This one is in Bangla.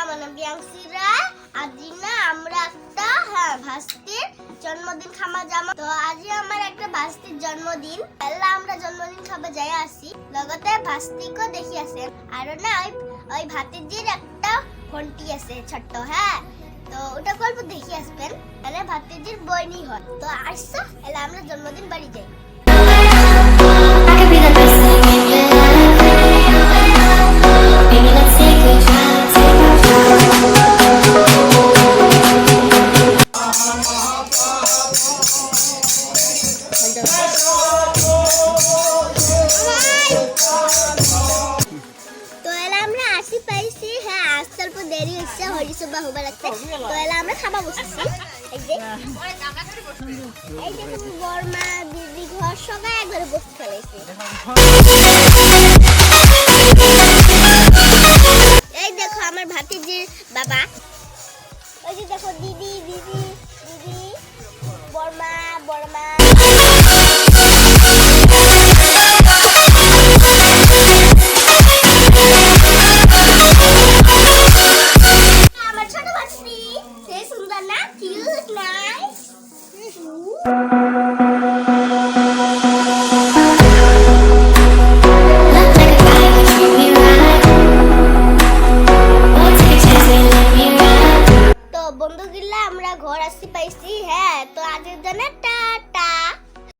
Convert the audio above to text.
আমার নাম প্রিয়াংশীরা। আজ না আমরা একটা ভাস্তির জন্মদিন খামা যামা। তো আজ আমার একটা ভাস্তির জন্মদিন, এলা আমরা জন্মদিন খাবা যাই আসি, লগতে ভাস্তিকও দেখি আছে। আর না ওই ভাতিজির একটা ঘন্টি আছে ছোট্ট, তো ওটা গল্প দেখি আসবেন, মানে ভাতিজির বইনি হয়। তো আসছো, এলা আমরা জন্মদিন বাড়ি যাই। তো এলা আমরা আসি পাইছি, আসতে অল্প দেরি হচ্ছে, হরিসভা হবার লাগছে। তো এলা আমরা খাবা বসেছি, এই যে বর্মা দিদি ঘর সবাই একবারে বসে ফেলেছে। এই দেখো আমার ভাতিজির বাবা, ওই যে দেখো দিদি দিদি দিদি বর্মা বর্মা। আমার ছোট ভাস্তি, সে সুন্দর না, কিউট নাইস।